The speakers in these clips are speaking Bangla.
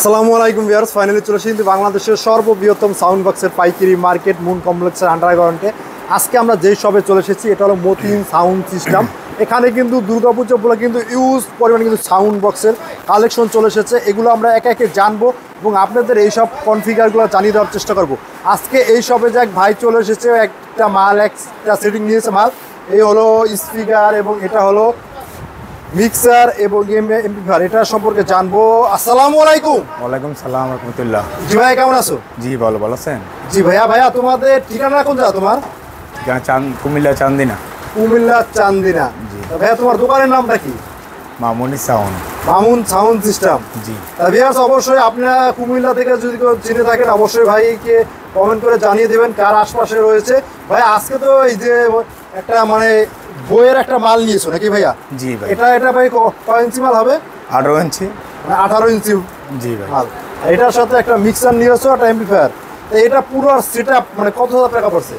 আসসালামু আলাইকুম ভিউয়ার্স, ফাইনালি চলে এসেছি বাংলাদেশের সর্ববৃহত্তম সাউন্ড বক্সের পাইকারি মার্কেট মুন কমপ্লেক্সের আন্ডারগ্রাউন্ডে। আজকে আমরা যেই শপে চলে এসেছি এটা হলো মতিন সাউন্ড সিস্টেম। এখানে কিন্তু দুর্গাপুজো বলে কিন্তু ইউজ পরিমাণে কিন্তু সাউন্ড বক্সের কালেকশন চলে এসেছে। এগুলো আমরা একে একে জানবো এবং আপনাদের এইসব কনফিগারগুলো জানিয়ে দেওয়ার চেষ্টা করব। আজকে এই শপে যে এক ভাই চলে এসেছে, একটা মাল একটা সেটিং নিয়েছে মাল। এই হলো স্পিকার এবং এটা হলো মিক্সার এবং এমপ্লিফায়ার, এটা সম্পর্কে জানবো। আসসালামু আলাইকুম। ওয়ালাইকুম সালাম রাহমাতুল্লাহ। জি ভাই, কেমন আছো? জি ভালো, ভালো আছেন? জি ভাইয়া তোমাদের ঠিকানা কোন জায়গা? তোমার কুমিল্লা চান্দিনা। কুমিল্লা চান্দিনা। ভাইয়া তোমার দোকানের নামটা কি? Mamuni sound. Mamun sound system. জি ভিউয়ার্স, অবশ্যই আপনারা কুমিল্লা থেকে যদি কেউ চিনে থাকেন অবশ্যই ভাইকে কমেন্ট করে জানিয়ে দেবেন কার আশপাশে রয়েছে। ভাই আজকে তো এই যে একটা বইয়ের একটা মাল নিয়েছো নাকি ভাইয়া? জি ভাই। এটা ভাই কয় ইঞ্চি মাল হবে? 18 ইঞ্চি। 18 ইঞ্চি। জি ভাই। মাল। এটার সাথে একটা মিক্সার নিয়েছো, একটা এমপ্লিফায়ার। এটা পুরো সেটআপ কত হাজার টাকা পড়ছে?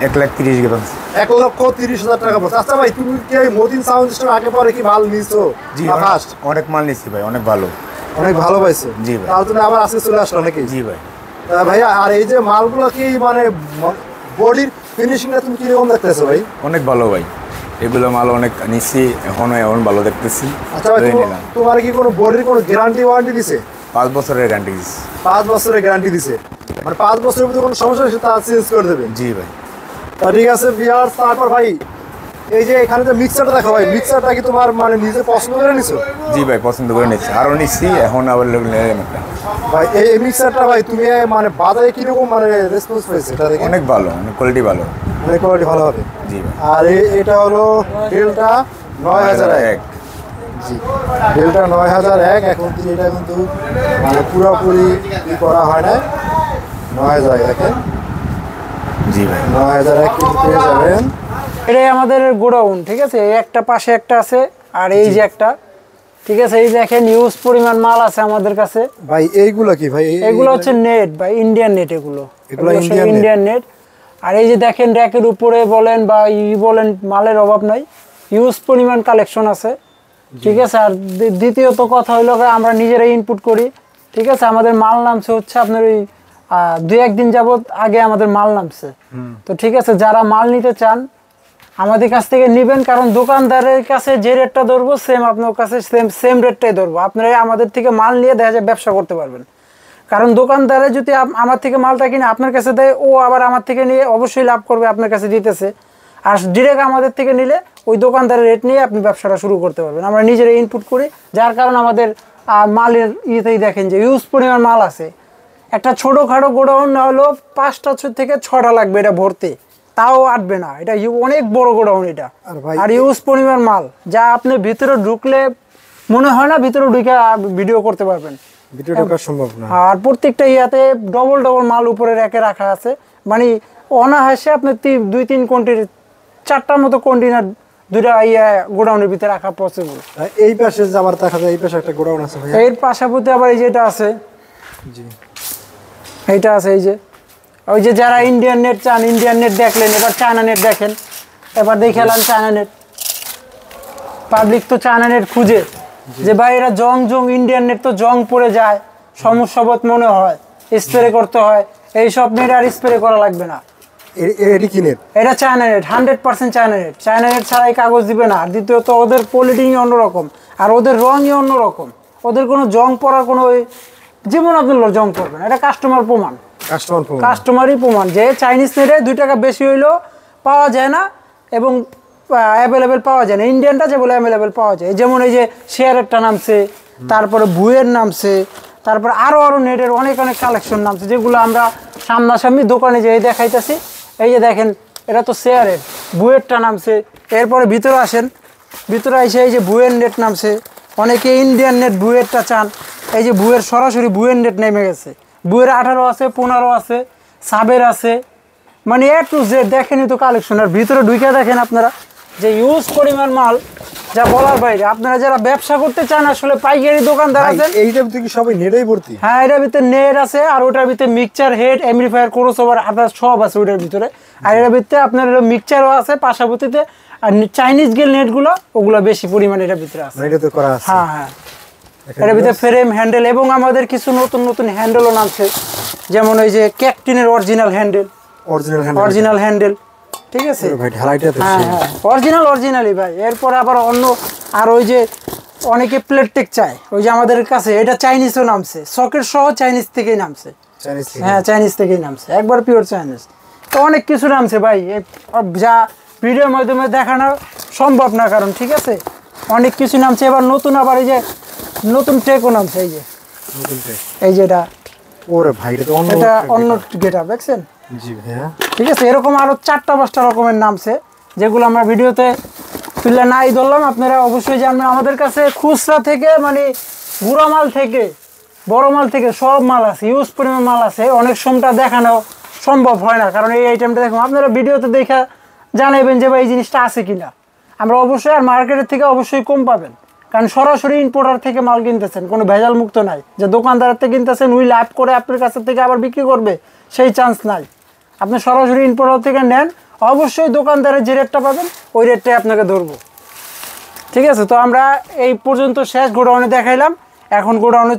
1,30,000 1,30,000 টাকা পড়ছে। আচ্ছা ভাই, তুমি কি এই মতিন সাউন্ড সিস্টেম আগে পরে কি মাল নিয়েছো? জি অনেক মাল নিয়েছি ভাই, অনেক ভালো। অনেক ভালো পাইছো? জি ভাই। তার জন্য আবার আজকে চলে আসলো নাকি? জি ভাই। ভাইয়া আর এই যে মালগুলো কি বডির ফিনিশিংটা তুমি কিরকম দেখতেছো ভাই? অনেক ভালো ভাই, এগুলো মাল অনেক নিচ্ছি, এখন ভালো দেখতেছি। আচ্ছা ভাই, তোমার কি কোনো বডির কোনো গ্যারান্টি ওয়ারেন্টি দিছে? 5 বছরের গ্যারান্টি দিছে। 5 বছরের গ্যারান্টি দিছে, 5 বছরের ভিতরে কোনো সমস্যা হলে তা চেঞ্জ করে দেবে? জি ভাই। ঠিক আছে ভিউয়ার্স, তারপর ভাই এই যে এখানে যে মিক্সারটা দেখো ভাই, মিক্সারটা কি তোমার নিজে পছন্দ করে নিছো? জি ভাই, পছন্দ করে নিচ্ছি, আরও নিচ্ছি, এখন আবার ভাই এই মিক্সারটা ভাই তুমি বাজারে কিরকম রেসপন্স পেয়েছে? এটা দেখে অনেক ভালো, অনেক কোয়ালিটি ভালো। অনেক কোয়ালিটি ভালো হবে। জি ভাই। আর এটা হলো ডেল্টা 9001। জি, ডেল্টা 9001। এখন এটা কিন্তু পুরোপুরি করা হয় না। 9001 দেখেন। জি ভাই। 9001 কিন্তু পেয়ে যাবেন। এটাই আমাদের গোডাউন, ঠিক আছে? এই একটা পাশে একটা আছে আর এই যে একটা, ঠিক আছে? এই দেখেন ইউজ পরিমাণ মাল আছে আমাদের কাছে। ভাই এইগুলো কি ভাই? এগুলো হচ্ছে নেট ভাই, ইন্ডিয়ান নেট। এগুলো ইন্ডিয়ান নেট। আর এই যে দেখেন র‍্যাকের উপরে বলেন বা বলেন, মালের অভাব নাই, ইউজ পরিমাণ কালেকশন আছে, ঠিক আছে? আর দ্বিতীয়ত কথা হইলো আমরা নিজেরাই ইনপুট করি, ঠিক আছে? আমাদের মাল নামছে হচ্ছে আপনার ওই 2-1 দিন যাবত আগে আমাদের মাল নামছে। তো ঠিক আছে, যারা মাল নিতে চান আমাদের কাছ থেকে নেবেন, কারণ দোকানদারের কাছে যে রেটটা ধরবো সেম আপনার কাছে সেম রেটটাই ধরবো। আপনারা আমাদের থেকে মাল নিয়ে দেখা যায় ব্যবসা করতে পারবেন। কারণ দোকানদারে যদি আমার থেকে মালটা কিনে আপনার কাছে দেয়, ও আবার আমার থেকে নিয়ে অবশ্যই লাভ করবে, আপনার কাছে দিতেছে। আর ডিরেক্ট আমাদের থেকে নিলে ওই দোকানদারের রেট নিয়ে আপনি ব্যবসাটা শুরু করতে পারবেন। আমরা নিজেরাই ইনপুট করি, যার কারণে আমাদের মালের ইয়েতেই দেখেন যে ইউজ পরিমাণ মাল আছে। একটা ছোটোখাটো গোডাউন না হলেও 5টা থেকে 6টা লাগবে এটা ভরতে, তাও আটবে না। এটা অনেক বড় গোডাউন এটা, আর ইউজ পরিমাণ মাল, যা আপনি ভিতরে ঢুকলে মনে হয় না ভিতরে ঢুকে ভিডিও করতে পারবেন। ভিডিও ঢোকা সম্ভব না। আর প্রত্যেকটা ইয়াতে ডবল মাল উপরে রেখে রাখা আছে, অনায়াসে আপনি 2-3 কন্টেনার, 4টার মতো কন্টেনার 2টা গোডাউনের ভিতরে রাখা পসিবল। এই পাশে আবার দেখা যায় এই পাশে একটা গোডাউন আছে ভাই। এর পাশাপাশি আবার এই যে এটা আছে। জি, এইটা আছে। এই যে ওই যে যারা ইন্ডিয়ান নেট চান, ইন্ডিয়ান নেট দেখলেন, এবার চায়না নেট দেখেন, এবার দেখালাম চায়না নেট। পাবলিক তো চায়না নেট খুঁজে যে ভাই এরা জং ইন্ডিয়ান নেট তো জং পড়ে যায়, সমস্যাবোধ মনে হয়, স্প্রে করতে হয়। এইসব নেট আর স্প্রে করা লাগবে না। এটা China net, 100% China net. China net ছাড়াই কাগজ দিবে না। আর দ্বিতীয়ত ওদের কোয়ালিটি অন্যরকম, আর ওদের রঙই অন্যরকম। ওদের কোনো জং পড়ার কোনো জীবন আপনার জং পড়বে না। এটা কাস্টমার প্রমাণ, কাস্টমারই প্রমাণ যে চাইনিজ নেটে 2 টাকা বেশি হইলেও পাওয়া যায় না এবং অ্যাভেলেবেল পাওয়া যায় না। ইন্ডিয়ানটা যে বলে অ্যাভেলেবেল পাওয়া যায়। যেমন এই যে শেয়ারেরটা নামছে, তারপরে বুয়ের নামছে, তারপর আরও নেটের অনেক কালেকশন নামছে, যেগুলো আমরা সামনাসামনি দোকানে যেয়ে দেখাইতেছি। এই যে দেখেন, এটা তো শেয়ারের, বুয়েরটা নামছে। এরপরে ভিতরে আসেন, ভিতরে এসে এই যে বুয়ের নেট নামছে। অনেকে ইন্ডিয়ান নেট বুয়েরটা চান। এই যে বুয়ের, সরাসরি বুয়ের নেট নেমে গেছে। বুয়ের 18 আছে, 15 আছে, সাবের আছে, A to Z দেখেনি তো কালেকশন। আর ভিতরে ঢুকে দেখেন আপনারা যে ইউজ পরিমাণ মাল, যা বলার বাইরে। আপনারা যারা ব্যবসা করতে চান, আসলে পাইকারি দোকানদার আছেন, এইটার ভিতরে কি সবাই নেটই ভর্তি? হ্যাঁ, এটার ভিতরে নেট আছে, আর ওটার ভিতরে mixture, head, amplifier, crossover, others সব আছে ওটার ভিতরে। আর এটার ভিতরে আপনার মিক্সচারও আছে পাশাপাশিতে। আর চাইনিজ গেল নেটগুলো, ওগুলো বেশি পরিমাণে এটার ভিতরে আছে। এটা তো করা আছে। হ্যাঁ হ্যাঁ, এর ভিতরে ফ্রেম হ্যান্ডেল এবং আমাদের কিছু নতুন নতুন হ্যান্ডেলও নামছে, যেমন ওই যে ক্যাকটিনের অরিজিনাল হ্যান্ডেল, অরিজিনাল হ্যান্ডেল, ঠিক আছে ভাই ঢালাইটা তো হ্যাঁ হ্যাঁ অরিজিনালি ভাই। এরপর আবার অন্য আর ওই যে অনেকে প্লেট টেক চায়, ওই যে আমাদের কাছে এটা চাইনিজও নামছে, সকেট সহ চাইনিজ থেকেই নামছে, হ্যাঁ চাইনিজ থেকেই নামছে, একবার পিওর চাইনিজ। তো অনেক কিছু নামছে ভাই, যা ভিডিওর মাধ্যমে দেখানো সম্ভব না, কারণ ঠিক আছে অনেক কিছু নামছে। এবার নতুন আবার এই যে নতুন টেকও নামছে, এই যে এই যে এটা, ওরে ভাই এটা অন্য গেটআপ দেখছেন, জি ভাইয়া ঠিক আছে। এরকম আরো 4টা-5টা রকমের নামছে, যেগুলো আমরা ভিডিওতে তুলে নাই ধরলাম। আপনারা অবশ্যই জানবেন আমাদের কাছে খুচরা থেকে মানে গুঁড়া মাল থেকে বড় মাল থেকে সব মাল আছে, ইউজ পরিমাণ মাল আছে। অনেক সময়টা দেখানো সম্ভব হয় না, কারণ এই আইটেমটা দেখুন আপনারা ভিডিওতে দেখা জানাবেন যে ভাই এই জিনিসটা আছে কিনা। আমরা অবশ্যই আর মার্কেটের থেকে অবশ্যই কম পাবেন, কারণ সরাসরি ইম্পোর্টার থেকে মাল কিনতেছেন, কোনো ভেজাল মুক্ত নাই যে দোকানদারের থেকে কিনতেছেন উই লাভ করে আপনার কাছ থেকে আবার বিক্রি করবে, সেই চান্স নাই। আপনি সরাসরি ইম্পোর্টার থেকে নেন, অবশ্যই দোকানদারের যে রেটটা পাবেন ওই রেটটাই আপনাকে ধরবো, ঠিক আছে। তো আমরা এই পর্যন্ত শেষ গোডাউনে দেখাইলাম, এখন গোডাউনে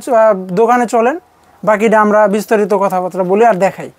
দোকানে চলেন, বাকিটা আমরা বিস্তারিত কথাবার্তা বলি আর দেখাই।